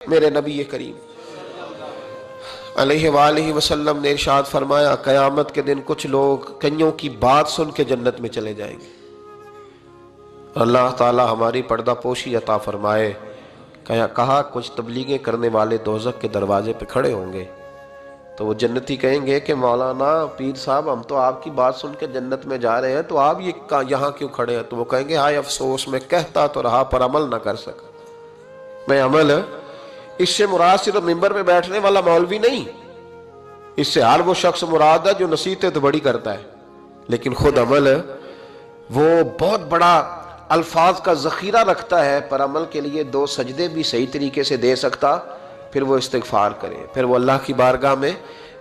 میرے نبی کریم علیہ وآلہ وسلم نے ارشاد فرمایا قیامت کے دن کچھ لوگ کئیوں کی بات سن کے جنت میں چلے جائیں گے. اللہ تعالی ہماری پردہ پوشی عطا فرمائے. کہا کچھ تبلیغیں کرنے والے دوزخ کے دروازے پہ کھڑے ہوں گے تو وہ جنتی کہیں گے کہ مولانا پیر صاحب ہم تو آپ کی بات سن کے جنت میں جا رہے ہیں تو آپ یہاں کیوں کھڑے ہیں؟ تو وہ کہیں گے ہائے افسوس میں کہتا تو رہا پر عمل نہ کر سکا. میں عمل اس سے مراد صرف ممبر پہ بیٹھنے والا مولوی نہیں، اس سے ہر وہ شخص مراد ہے جو نصیحتیں تو بڑی کرتا ہے لیکن خود عمل وہ بہت بڑا الفاظ کا ذخیرہ رکھتا ہے، پر عمل کے لیے 2 سجدے بھی صحیح طریقے سے دے سکتا، پھر وہ استغفار کرے، پھر وہ اللہ کی بارگاہ میں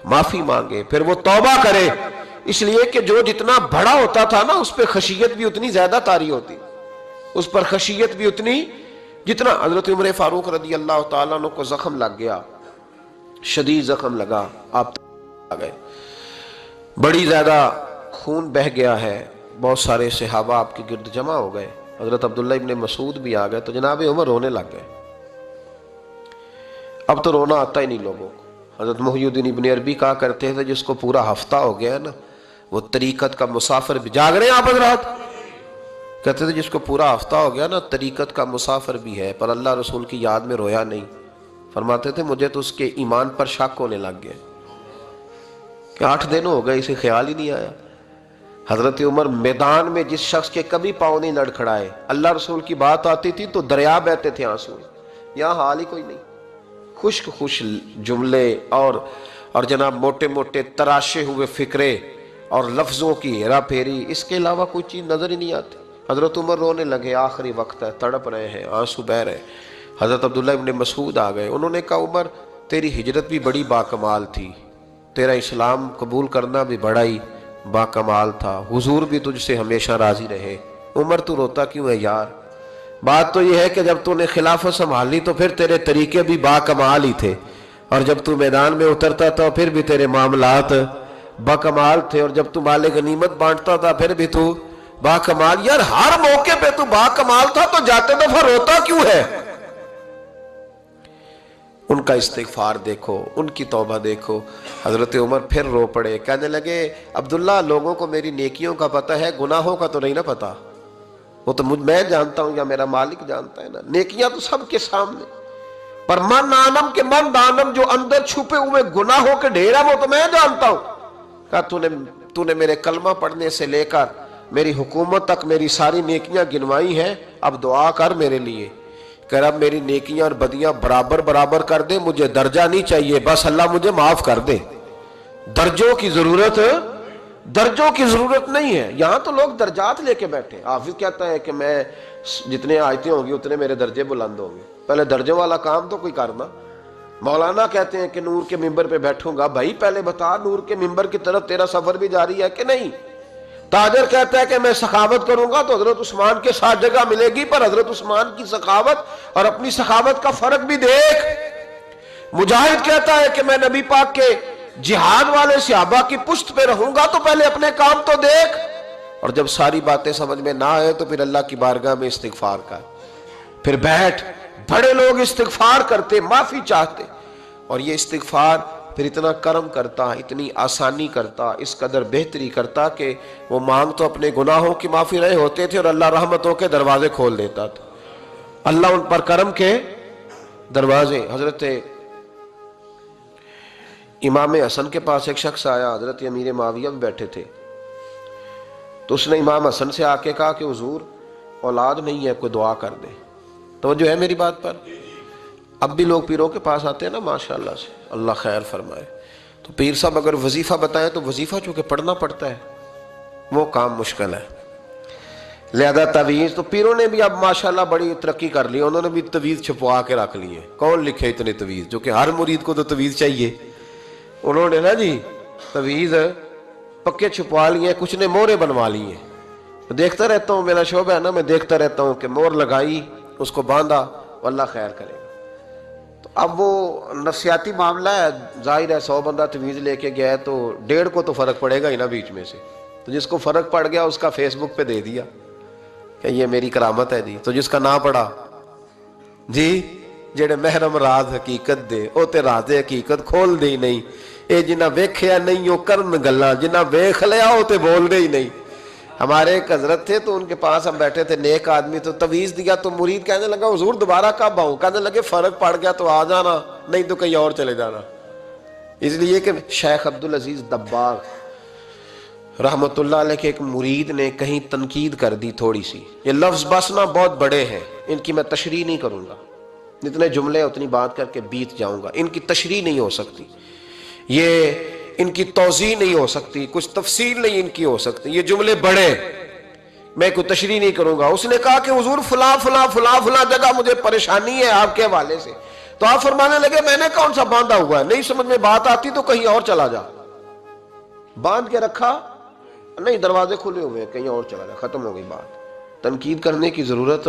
معافی مانگے، پھر وہ توبہ کرے. اس لیے کہ جو جتنا بڑا ہوتا تھا نا اس پہ خشیت بھی اتنی زیادہ طاری ہوتی، اس پر خشیت بھی اتنی جتنا. حضرت عمر فاروق رضی اللہ تعالیٰ عنہ کو زخم لگ گیا، شدید زخم لگا، آپ آ گئے، بڑی زیادہ خون بہہ گیا ہے، بہت سارے صحابہ آپ کے گرد جمع ہو گئے، حضرت عبداللہ ابن مسعود بھی آ گئے تو جناب عمر رونے لگ گئے. اب تو رونا آتا ہی نہیں لوگوں کو. حضرت محی الدین ابن عربی کہا کرتے تھے جس کو پورا ہفتہ ہو گیا ہے نا وہ طریقت کا مسافر بھی. جاگ رہے ہیں آپ حضرات؟ کہتے تھے جس کو پورا ہفتہ ہو گیا نا طریقت کا مسافر بھی ہے پر اللہ رسول کی یاد میں رویا نہیں. فرماتے تھے مجھے تو اس کے ایمان پر شک ہونے لگ گیا کہ 8 دن ہو گئے اسے خیال ہی نہیں آیا. حضرت عمر میدان میں جس شخص کے کبھی پاؤں نہیں لڑکھڑائے، اللہ رسول کی بات آتی تھی تو دریا بہتے تھے آنسو. یہاں حال ہی کوئی نہیں، خشک خوش جملے اور جناب موٹے موٹے تراشے ہوئے فکرے اور لفظوں کی ہیرا پھیری، اس کے علاوہ کوئی چیز نظر ہی نہیں آتی. حضرت عمر رونے لگے، آخری وقت ہے، تڑپ رہے ہیں، آنسو بہہ رہے. حضرت عبداللہ ابن مسعود آ گئے، انہوں نے کہا عمر تیری ہجرت بھی بڑی باکمال تھی، تیرا اسلام قبول کرنا بھی بڑا ہی باکمال تھا، حضور بھی تجھ سے ہمیشہ راضی رہے. عمر تو روتا کیوں ہے یار؟ بات تو یہ ہے کہ جب تو نے خلافت سنبھالی تو پھر تیرے طریقے بھی باکمال ہی تھے، اور جب تو میدان میں اترتا تھا پھر بھی تیرے معاملات باکمال تھے، اور جب تو مال غنیمت بانٹتا تھا پھر بھی تو باکمال. یار ہر موقع پہ تو باکمال تھا تو جاتے دفعہ روتا کیوں ہے؟ ان کا استغفار دیکھو، ان کی توبہ دیکھو. حضرت عمر پھر رو پڑے، کہنے لگے عبداللہ لوگوں کو میری نیکیوں کا پتہ ہے، گناہوں کا تو نہیں نہ پتہ. وہ تو میں جانتا ہوں یا میرا مالک جانتا ہے نا، نیکیاں تو سب کے سامنے، پر من عالم کے من دانم جو اندر چھپے ہوئے گناہوں کے ڈھیر ہے وہ تو میں جانتا ہوں. کہا تو نے میرے کلمہ پڑھنے سے لے کر میری حکومت تک میری ساری نیکیاں گنوائی ہیں، اب دعا کر میرے لیے کہ رب میری نیکیاں اور بدیاں برابر برابر کر دے، مجھے درجہ نہیں چاہیے، بس اللہ مجھے معاف کر دے. درجوں کی ضرورت نہیں ہے. یہاں تو لوگ درجات لے کے بیٹھے. حافظ کہتا ہے کہ میں جتنے آیتیں ہوں گی اتنے میرے درجے بلند ہوں گے. پہلے درجوں والا کام تو کوئی کرنا. مولانا کہتے ہیں کہ نور کے ممبر پہ بیٹھوں گا، بھائی پہلے بتا نور کے ممبر کی طرف تیرا سفر بھی جاری ہے کہ نہیں. تاجر کہتا ہے کہ میں سخاوت کروں گا تو حضرت عثمان کے ساتھ جگہ ملے گی، پر حضرت عثمان کی سخاوت اور اپنی سخاوت کا فرق بھی دیکھ. مجاہد کہتا ہے کہ میں نبی پاک کے جہاد والے صحابہ کی پشت پہ رہوں گا تو پہلے اپنے کام تو دیکھ. اور جب ساری باتیں سمجھ میں نہ آئے تو پھر اللہ کی بارگاہ میں استغفار کر، پھر بیٹھ. بڑے لوگ استغفار کرتے، معافی چاہتے، اور یہ استغفار پھر اتنا کرم کرتا، اتنی آسانی کرتا، اس قدر بہتری کرتا کہ وہ مانگ تو اپنے گناہوں کی معافی رہے ہوتے تھے اور اللہ رحمتوں کے دروازے کھول دیتا تھا. اللہ ان پر کرم کے دروازے. حضرت امام حسن کے پاس ایک شخص آیا، حضرت امیر معاویہ بھی بیٹھے تھے، تو اس نے امام حسن سے آ کے کہا کہ حضور اولاد نہیں ہے، کوئی دعا کر دے. توجہ ہے میری بات پر؟ اب بھی لوگ پیروں کے پاس آتے ہیں نا ماشاءاللہ سے، اللہ خیر فرمائے. تو پیر صاحب اگر وظیفہ بتائیں تو وظیفہ چونکہ پڑھنا پڑتا ہے وہ کام مشکل ہے، لہذا تعویذ تو پیروں نے بھی اب ماشاءاللہ بڑی ترقی کر لی، انہوں نے بھی تعویذ چھپوا کے رکھ لیے. کون لکھے اتنے تعویذ، جو کہ ہر مرید کو تو تعویذ چاہیے. انہوں نے نا جی تعویذ پکے چھپوا لیے، کچھ نے مورے بنوا لیے. دیکھتا رہتا ہوں، میرا شعبہ ہے نا، میں دیکھتا رہتا ہوں کہ مور لگائی، اس کو باندھا، اللہ خیر کرے گا. تو اب وہ نفسیاتی معاملہ ہے، ظاہر ہے 100 بندہ تعویذ لے کے گیا ہے تو 1.5 کو تو فرق پڑے گا ہی نا بیچ میں سے. تو جس کو فرق پڑ گیا اس کا فیس بک پہ دے دیا کہ یہ میری کرامت ہے جی. تو جس کا نہ پڑا جی جڑے محرم راز حقیقت دے او تے راز حقیقت کھول دے ہی نہیں. اے جنہ ویکھیا نہیں او کرن گلاں، جنہ ویکھ لیا او تے بول دے ہی نہیں. ہمارے ایک حضرت تھے تو ان کے پاس ہم بیٹھے تھے، نیک آدمی، تو تویز دیا تو مرید کہنے لگا حضور دوبارہ کب آؤں؟ کہنے لگے فرق پڑ گیا تو آ جانا، نہیں تو کہیں اور چلے جانا. اس لیے کہ شیخ عبدالعزیز دباغ رحمت اللہ علیہ کے ایک مرید نے کہیں تنقید کر دی تھوڑی سی. یہ لفظ بس نا بہت بڑے ہیں، ان کی میں تشریح نہیں کروں گا، جتنے جملے اتنی بات کر کے بیت جاؤں گا. ان کی تشریح نہیں ہو سکتی، یہ ان کی توضیح نہیں ہو سکتی، کچھ تفصیل نہیں ان کی ہو سکتی. یہ جملے بڑے، میں کوئی تشریح نہیں کروں گا. اس نے کہا کہ حضور فلاں فلاں فلاں فلاں جگہ مجھے پریشانی ہے آپ کے حوالے سے. تو آپ فرمانے لگے میں نے کون سا باندھا ہوا ہے، نہیں سمجھ میں بات آتی تو کہیں اور چلا جا. باندھ کے رکھا نہیں، دروازے کھلے ہوئے ہیں، کہیں اور چلا جا، ختم ہو گئی بات. تنقید کرنے کی ضرورت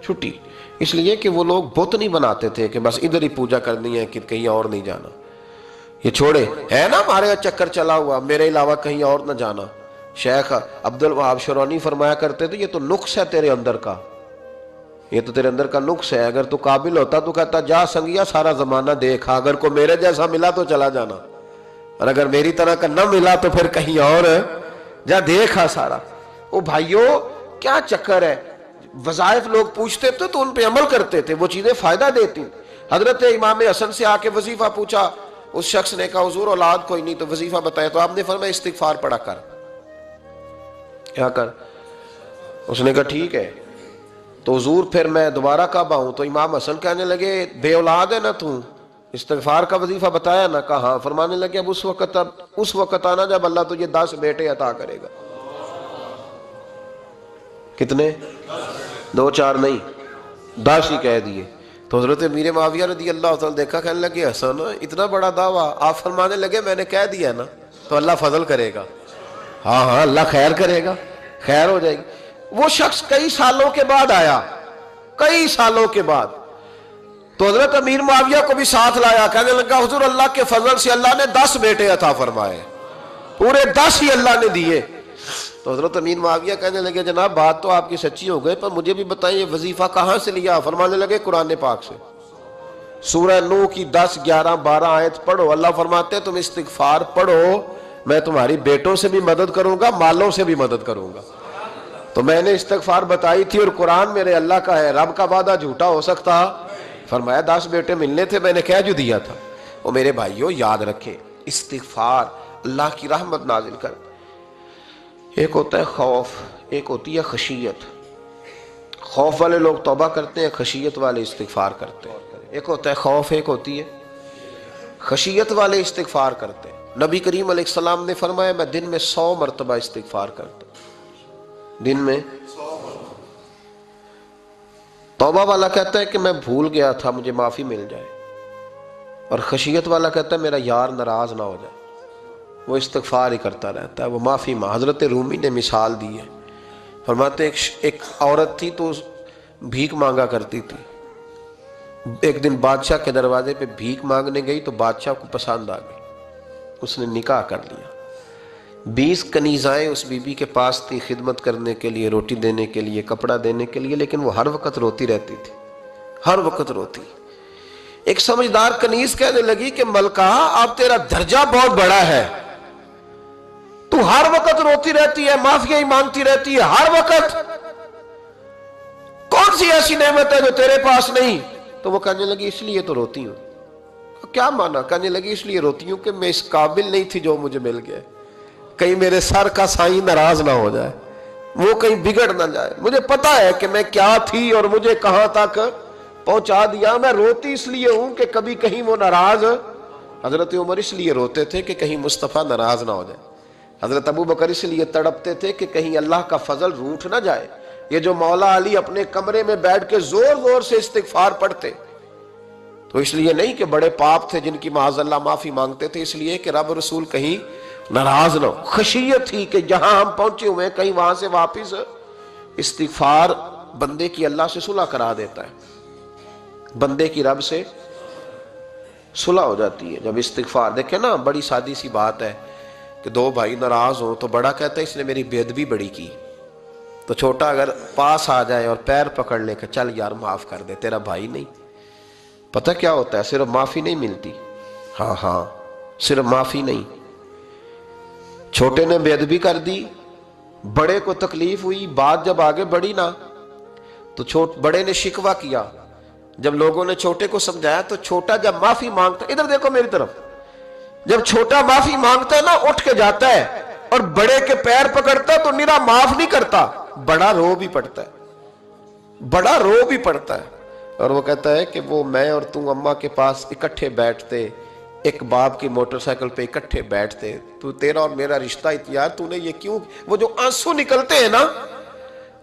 چھٹی. اس لیے کہ وہ لوگ بت نہیں بناتے تھے کہ بس ادھر ہی پوجا کرنی ہے کہ کہیں اور نہیں جانا. یہ چھوڑے ہے نا ہمارے چکر چلا ہوا، میرے علاوہ کہیں اور نہ جانا. شیخ عبد الوہاب شرونی فرمایا کرتے تھے یہ تو نقص ہے تیرے اندر کا، یہ تو تیرے اندر کا نقص ہے. اگر تو قابل ہوتا تو کہتا جا سنگیا سارا زمانہ دیکھا، اگر کوئی میرے جیسا ملا تو چلا جانا، اور اگر میری طرح کا نہ ملا تو پھر کہیں اور جا دیکھا سارا. او بھائیو کیا چکر ہے؟ وظائف لوگ پوچھتے تھے تو ان پہ عمل کرتے تھے، وہ چیزیں فائدہ دیتی. حضرت امام حسن سے آ کے وظیفہ پوچھا، اس شخص نے کہا حضور اولاد کوئی نہیں تو وظیفہ بتایا. تو آپ نے فرمایا استغفار پڑھا کر. کیا کر؟ اس نے کہا ٹھیک ہے. تو حضور پھر میں دوبارہ کب آؤں؟ تو امام حسن کہنے لگے بے اولاد ہے نا تو، استغفار کا وظیفہ بتایا نا؟ کہا ہاں. فرمانے لگے اب اس وقت آنا جب اللہ تجھے 10 بیٹے عطا کرے گا. کتنے؟ 2 4 نہیں، 10 ہی کہہ دیے. تو حضرت امیر معاویہ رضی اللہ تعالیٰ دیکھا، کہنے لگے حسن اتنا بڑا دعویٰ؟ آپ فرمانے لگے میں نے کہہ دیا نا تو اللہ فضل کرے گا. ہاں ہاں اللہ خیر کرے گا، خیر ہو جائے گی. وہ شخص کئی سالوں کے بعد آیا، کئی سالوں کے بعد. تو حضرت امیر معاویہ کو بھی ساتھ لایا، کہنے لگا حضور اللہ کے فضل سے اللہ نے 10 بیٹے عطا فرمائے، پورے 10 ہی اللہ نے دیے. تو حضرت امیر معاویہ کہنے لگے جناب بات تو آپ کی سچی ہو گئی، پر مجھے بھی بتائیں یہ وظیفہ کہاں سے لیا؟ فرمانے لگے قرآن پاک سے، سورہ نوح کی 10 11 12 آیت پڑھو. اللہ فرماتے ہیں تم استغفار پڑھو، میں تمہاری بیٹوں سے بھی مدد کروں گا، مالوں سے بھی مدد کروں گا. تو میں نے استغفار بتائی تھی اور قرآن میرے اللہ کا ہے، رب کا وعدہ جھوٹا ہو سکتا؟ فرمایا 10 بیٹے ملنے تھے، میں نے کہہ جو دیا تھا. وہ میرے بھائیوں یاد رکھے استغفار اللہ کی رحمت نازل کر. ایک ہوتا ہے خوف، ایک ہوتی ہے خشیت. خوف والے لوگ توبہ کرتے ہیں، خشیت والے استغفار کرتے ہیں. ایک ہوتا ہے خوف، ایک ہوتی ہے خشیت والے استغفار کرتے ہیں. نبی کریم علیہ السلام نے فرمایا میں دن میں 100 مرتبہ استغفار کرتا ہوں، دن میں. توبہ والا کہتا ہے کہ میں بھول گیا تھا مجھے معافی مل جائے، اور خشیت والا کہتا ہے میرا یار ناراض نہ ہو جائے، وہ استغفار ہی کرتا رہتا ہے، وہ معافی حضرت رومی نے مثال دی ہے. فرماتے ایک عورت تھی تو بھیک مانگا کرتی تھی. ایک دن بادشاہ کے دروازے پہ بھیک مانگنے گئی تو بادشاہ کو پسند آ گئی، اس نے نکاح کر لیا. 20 کنیزائیں اس بی بی کے پاس تھی خدمت کرنے کے لیے، روٹی دینے کے لیے، کپڑا دینے کے لیے، لیکن وہ ہر وقت روتی رہتی تھی، ہر وقت روتی. ایک سمجھدار کنیز کہنے لگی کہ ملکہ اب تیرا درجہ بہت بڑا ہے، تو ہر وقت روتی رہتی ہے، معافیاں ہی مانگتی رہتی ہے ہر وقت، کون سی ایسی نعمت ہے جو تیرے پاس نہیں؟ تو وہ کہنے لگی اس لیے تو روتی ہوں. کیا مانا؟ کہنے لگی اس لیے روتی ہوں کہ میں اس قابل نہیں تھی جو مجھے مل گیا، کہیں میرے سر کا سائیں ناراض نہ ہو جائے، وہ کہیں بگڑ نہ جائے. مجھے پتا ہے کہ میں کیا تھی اور مجھے کہاں تک پہنچا دیا. میں روتی اس لیے ہوں کہ کبھی کہیں وہ ناراض. حضرت عمر اس لیے روتے تھے کہ کہیں مصطفیٰ ناراض نہ ہو جائے. حضرت ابو بکر اس لیے تڑپتے تھے کہ کہیں اللہ کا فضل روٹھ نہ جائے. یہ جو مولا علی اپنے کمرے میں بیٹھ کے زور زور سے استغفار پڑھتے، تو اس لیے نہیں کہ بڑے پاپ تھے جن کی معاذ اللہ معافی مانگتے تھے، اس لیے کہ رب رسول کہیں ناراض نہ ہو. خشیت تھی کہ جہاں ہم پہنچے ہوئے کہیں وہاں سے واپس. استغفار بندے کی اللہ سے صلح کرا دیتا ہے، بندے کی رب سے صلح ہو جاتی ہے جب استغفار. دیکھیں نا بڑی سادی سی بات ہے کہ 2 بھائی ناراض ہوں تو بڑا کہتا ہے اس نے میری بے ادبی بڑی کی، تو چھوٹا اگر پاس آ جائے اور پیر پکڑ لے کہ چل یار معاف کر دے، تیرا بھائی نہیں. پتہ کیا ہوتا ہے؟ صرف معافی نہیں ملتی. ہاں صرف معافی نہیں. چھوٹے نے بے ادبی کر دی، بڑے کو تکلیف ہوئی، بات جب آگے بڑھی نا تو بڑے نے شکوہ کیا. جب لوگوں نے چھوٹے کو سمجھایا تو چھوٹا جب معافی مانگتا، ادھر دیکھو میری طرف، جب چھوٹا معافی مانگتا ہے نا اٹھ کے جاتا ہے اور بڑے کے پیر پکڑتا ہے تو میرا معاف نہیں کرتا، بڑا رو بھی پڑتا ہے، بڑا رو بھی پڑتا ہے. اور وہ کہتا ہے کہ وہ میں اور تم اماں کے پاس اکٹھے بیٹھتے، ایک باپ کی موٹر سائیکل پہ اکٹھے بیٹھتے، تو تیرا اور میرا رشتہ اتیار تو نے یہ کیوں؟ وہ جو آنسو نکلتے ہیں نا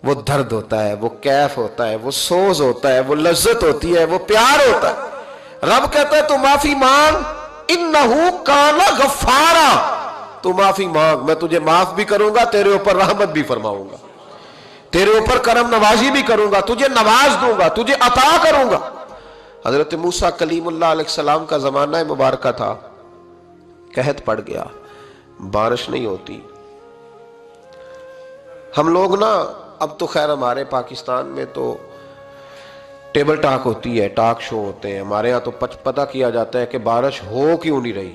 وہ درد ہوتا ہے، وہ کیف ہوتا ہے، وہ سوز ہوتا ہے، وہ لذت ہوتی ہے، وہ پیار ہوتا ہے. رب کہتا ہے تو معافی مانگ، انہو کان غفارا، تو معافی مانگ، میں تجھے معاف بھی کروں گا، تیرے اوپر رحمت بھی فرماؤں گا، تیرے اوپر کرم نوازی بھی کروں گا، تجھے نواز دوں گا، تجھے عطا کروں گا. حضرت موسیٰ کلیم اللہ علیہ السلام کا زمانہ مبارکہ تھا، قحط پڑ گیا، بارش نہیں ہوتی. ہم لوگ نا اب تو خیر ہمارے پاکستان میں تو ٹیبل ٹاک ہوتی ہے، ٹاک شو ہوتے ہیں، ہمارے ہاں تو پتہ کیا جاتا ہے کہ بارش ہو کیوں نہیں رہی.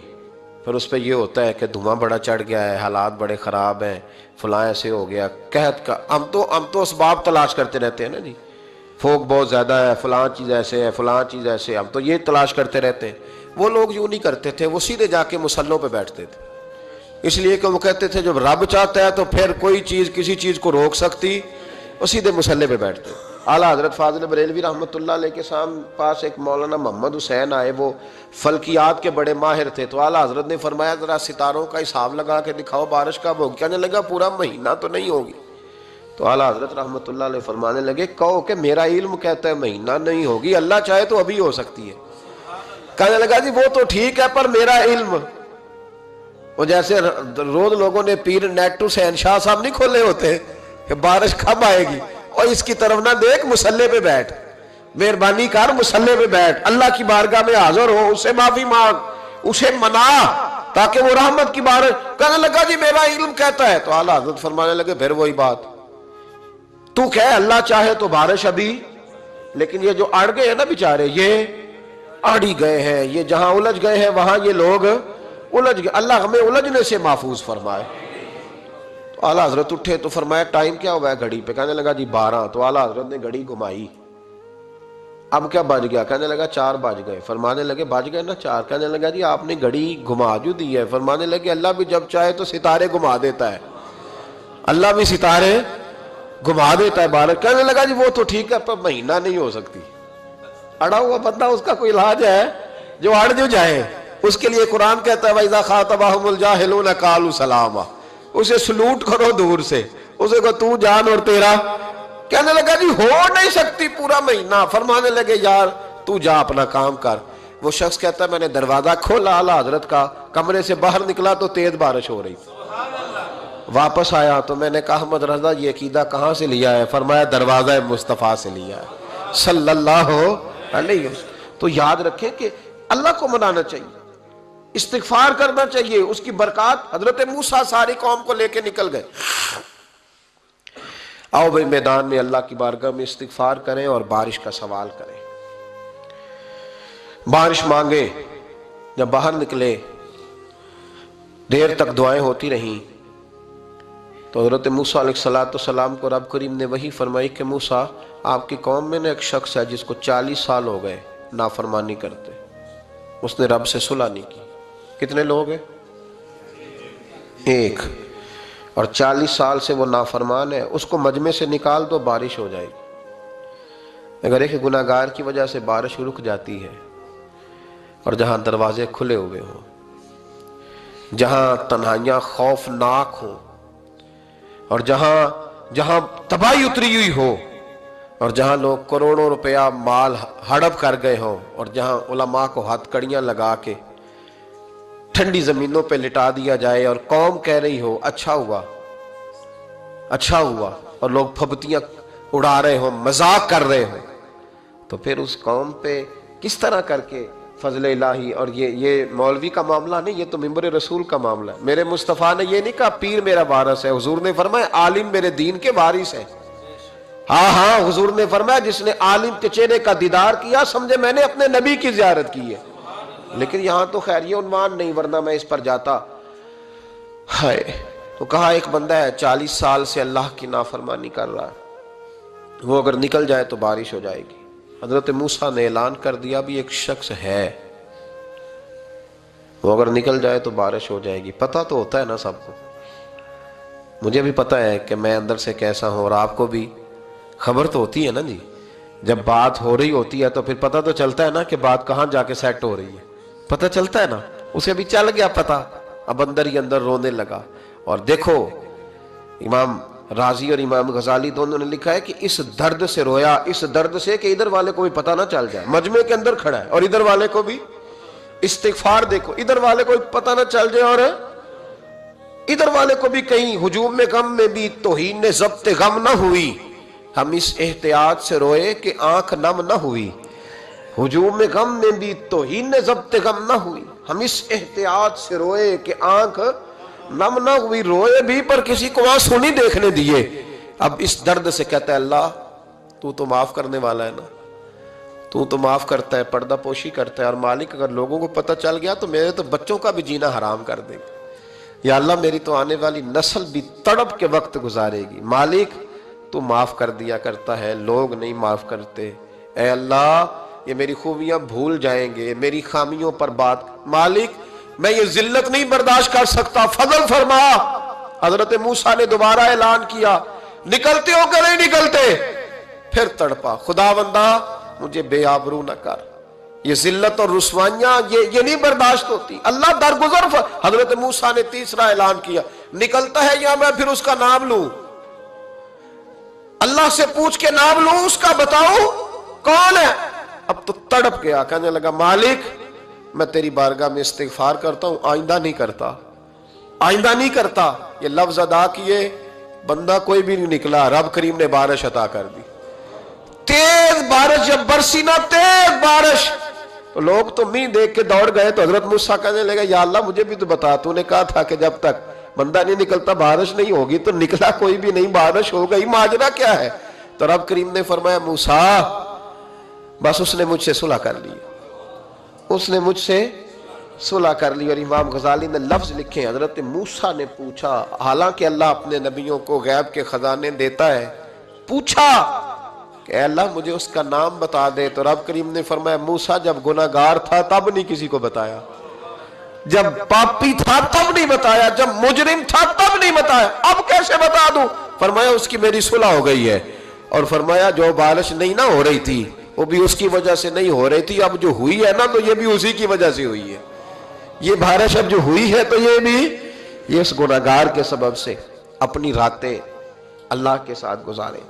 پھر اس پہ یہ ہوتا ہے کہ دھواں بڑا چڑھ گیا ہے، حالات بڑے خراب ہیں، فلاں ایسے ہو گیا قحط کا. ہم تو اسباب تلاش کرتے رہتے ہیں نا جی، فوق بہت زیادہ ہے، فلاں چیز ایسے ہے، فلاں چیز ایسے، ہم تو یہ تلاش کرتے رہتے ہیں. وہ لوگ یوں نہیں کرتے تھے، وہ سیدھے جا کے مصلوں پہ بیٹھتے تھے، اس لیے کہ وہ کہتے تھے جب رب چاہتا ہے تو پھر کوئی چیز کسی چیز کو روک سکتی. وہ سیدھے مصلے پہ بیٹھتے. اعلیٰ حضرت فاضل بریلوی رحمۃ اللہ علیہ کے پاس ایک مولانا محمد حسین آئے، وہ فلکیات کے بڑے ماہر تھے. تو اعلیٰ حضرت نے فرمایا ذرا ستاروں کا حساب لگا کے دکھاؤ بارش کب ہوگی. کہنے لگا پورا مہینہ تو نہیں ہوگی. تو اعلیٰ حضرت رحمۃ اللہ علیہ فرمانے لگے کہو کہ میرا علم کہتا ہے مہینہ نہیں ہوگی، اللہ چاہے تو ابھی ہو سکتی ہے. کہنے لگا جی وہ تو ٹھیک ہے پر میرا علم، وہ جیسے روز لوگوں نے پیر نیٹو شہنشاہ صاحب نہیں کھولے ہوتے کہ بارش کب آئے گی، اور اس کی طرف نہ دیکھ، مصلے پہ بیٹھ، مہربانی کر مصلے پہ بیٹھ، اللہ کی بارگاہ میں حاضر ہو، اسے معافی مانگ، اسے منا تاکہ وہ رحمت کی بارش. کہنے لگا جی میرا علم کہتا ہے. تو اعلیٰ حضرت فرمانے لگے پھر وہی بات، تو کہے اللہ چاہے تو بارش ابھی، لیکن یہ جو اڑ گئے ہیں نا بیچارے، یہ اڑی گئے ہیں، یہ جہاں الجھ گئے ہیں وہاں یہ لوگ الجھ گئے. اللہ ہمیں الجھنے سے محفوظ فرمائے. تو اعلیٰ حضرت اٹھے تو فرمایا ٹائم کیا ہوا ہے گھڑی پہ؟ کہنے لگا جی 12. تو اعلیٰ حضرت نے گھڑی گھمائی، اب کیا بج گیا؟ کہنے لگا 4 بج گئے. فرمانے لگے بج گئے نا 4. کہنے لگا جی آپ نے گھڑی گھما جو دی ہے. فرمانے لگے اللہ بھی جب چاہے تو ستارے گھما دیتا ہے، اللہ بھی ستارے گھما دیتا ہے بارش. کہنے لگا جی وہ تو ٹھیک ہے پر مہینہ نہیں ہو سکتی. اڑا ہوا بندہ، اس کا کوئی علاج ہے؟ جو اڑ جو جائے اس کے لیے قرآن کہتا ہے وَإِذَا خَاطَبَهُمُ الْجَاهِلُونَ قَالُوا سَلَامًا. اسے سلوٹ کرو دور سے، اسے کو تو جان اور تیرا. کہنے لگا جی ہو نہیں سکتی پورا مہینہ. فرمانے لگے یار تو جا اپنا کام کر. وہ شخص کہتا ہے میں نے دروازہ کھولا اعلیٰ حضرت کا، کمرے سے باہر نکلا تو تیز بارش ہو رہی. واپس آیا تو میں نے کہا احمد رضا یہ عقیدہ کہاں سے لیا ہے؟ فرمایا دروازہ مصطفیٰ سے لیا ہے صلی اللہ علیہ وسلم. تو یاد رکھیں کہ اللہ کو منانا چاہیے، استغفار کرنا چاہیے، اس کی برکات. حضرت موسیٰ ساری قوم کو لے کے نکل گئے. آؤ بھائی میدان میں اللہ کی بارگاہ میں استغفار کریں اور بارش کا سوال کریں، بارش مانگے. جب باہر نکلے دیر تک دعائیں ہوتی رہیں تو حضرت موسیٰ علیہ السلام کو رب کریم نے وحی فرمائی کہ موسیٰ آپ کی قوم میں نے ایک شخص ہے جس کو 40 سال ہو گئے نافرمانی کرتے، اس نے رب سے صلح نہیں کی. کتنے لوگ ہیں؟ ایک. اور 40 سال سے وہ نافرمان ہے، اس کو مجمع سے نکال دو بارش ہو جائے گی. اگر ایک گناہگار کی وجہ سے بارش رک جاتی ہے اور جہاں دروازے کھلے ہوئے ہوں، جہاں تنہائیاں خوفناک ہوں، اور جہاں تباہی اتری ہوئی ہو، اور جہاں لوگ کروڑوں روپیہ مال ہڑپ کر گئے ہوں، اور جہاں علماء کو ہتھ کڑیاں لگا کے ٹھنڈی زمینوں پہ لٹا دیا جائے اور قوم کہہ رہی ہو اچھا ہوا اچھا ہوا، اور لوگ پھبتیاں اڑا رہے ہوں، مذاق کر رہے ہوں، تو پھر اس قوم پہ کس طرح کر کے فضل الہی. اور یہ مولوی کا معاملہ نہیں، یہ تو ممبر رسول کا معاملہ ہے. میرے مصطفیٰ نے یہ نہیں کہا پیر میرا وارث ہے، حضور نے فرمایا عالم میرے دین کے وارث ہے. ہاں ہاں حضور نے فرمایا جس نے عالم کے چہرے کا دیدار کیا سمجھے میں نے اپنے نبی کی زیارت کی ہے. لیکن یہاں تو خیر یہ عنوان نہیں ورنہ میں اس پر جاتا. ہائے تو کہا ایک بندہ ہے 40 سال سے اللہ کی نافرمانی کر رہا ہے، وہ اگر نکل جائے تو بارش ہو جائے گی. حضرت موسیٰ نے اعلان کر دیا بھی ایک شخص ہے وہ اگر نکل جائے تو بارش ہو جائے گی. پتہ تو ہوتا ہے نا سب کو، مجھے بھی پتہ ہے کہ میں اندر سے کیسا ہوں اور آپ کو بھی خبر تو ہوتی ہے نا جی. جب بات ہو رہی ہوتی ہے تو پھر پتہ تو چلتا ہے نا کہ بات کہاں جا کے سیٹ ہو رہی ہے. پتہ چلتا ہے نا، اسے بھی چل گیا پتہ، اب اندر ہی اندر رونے لگا. اور دیکھو امام رازی اور امام غزالی دونوں نے لکھا ہے کہ اس درد سے رویا، اس درد سے کہ ادھر والے کو بھی پتہ نہ چل جائے، مجمع کے اندر کھڑا ہے اور ادھر والے کو بھی استغفار، دیکھو ادھر والے کو بھی پتہ نہ چل جائے اور ادھر والے کو بھی کہیں ہجوم میں غم میں بھی توہین نے ضبط غم نہ ہوئی. ہم اس احتیاط سے روئے کہ آنکھ نم نہ ہوئی. ہجوم غم میں بھی توہین نے ضبط غم نہ ہوئی. ہم اس احتیاط سے روئے کہ آنکھ نم نہ ہوئی. روئے بھی پر کسی کو آنسو نہیں دیکھنے دیے. اب اس درد سے کہتا ہے اللہ تو تو معاف کرنے والا ہے نا، تو تو معاف کرتا ہے، پردہ پوشی کرتا ہے. اور مالک اگر لوگوں کو پتہ چل گیا تو میرے تو بچوں کا بھی جینا حرام کر دے گا. یا اللہ میری تو آنے والی نسل بھی تڑپ کے وقت گزارے گی. مالک تو معاف کر دیا کرتا ہے، لوگ نہیں معاف کرتے. اے اللہ یہ میری خوبیاں بھول جائیں گے، میری خامیوں پر بات. مالک میں یہ ذلت نہیں برداشت کر سکتا، فضل فرما. حضرت موسیٰ نے دوبارہ اعلان کیا نکلتے ہو کہ نہیں نکلتے؟ پھر تڑپا خداوندا مجھے بے آبرو نہ کر. یہ ذلت اور رسوائیاں یہ نہیں برداشت ہوتی. اللہ درگزر. حضرت موسیٰ نے تیسرا اعلان کیا نکلتا ہے یا میں پھر اس کا نام لوں؟ اللہ سے پوچھ کے نام لوں اس کا، بتاؤ کون ہے؟ اب تو تڑپ گیا، کہنے لگا مالک میں تیری بارگاہ میں استغفار کرتا ہوں، آئندہ نہیں کرتا، آئندہ نہیں کرتا. یہ لفظ ادا کیے بندہ کوئی بھی نہیں نکلا. رب کریم نے بارش عطا کر دی، تیز بارش. جب برسی نا تیز بارش تو لوگ تو منہ دیکھ کے دوڑ گئے. تو حضرت موسیٰ کہنے لگا یا اللہ مجھے بھی تو بتا، تو نے کہا تھا کہ جب تک بندہ نہیں نکلتا بارش نہیں ہوگی. تو نکلا کوئی بھی نہیں، بارش ہو گئی، ماجرا کیا ہے؟ تو رب کریم نے فرمایا موسیٰ بس اس نے مجھ سے صلح کر لی، اس نے مجھ سے صلح کر لی. اور امام غزالی نے لفظ لکھے حضرت موسیٰ نے پوچھا، حالانکہ اللہ اپنے نبیوں کو غیب کے خزانے دیتا ہے، پوچھا کہ اے اللہ مجھے اس کا نام بتا دے. تو رب کریم نے فرمایا موسیٰ جب گناہگار تھا تب نہیں کسی کو بتایا، جب پاپی تھا تب نہیں بتایا، جب مجرم تھا تب نہیں بتایا، اب کیسے بتا دوں؟ فرمایا اس کی میری صلح ہو گئی ہے. اور فرمایا جو بارش نہیں نہ ہو رہی تھی وہ بھی اس کی وجہ سے نہیں ہو رہی تھی، اب جو ہوئی ہے نا تو یہ بھی اسی کی وجہ سے ہوئی ہے. یہ بارش اب جو ہوئی ہے تو یہ بھی یہ اس گناہگار کے سبب سے. اپنی راتیں اللہ کے ساتھ گزاریں.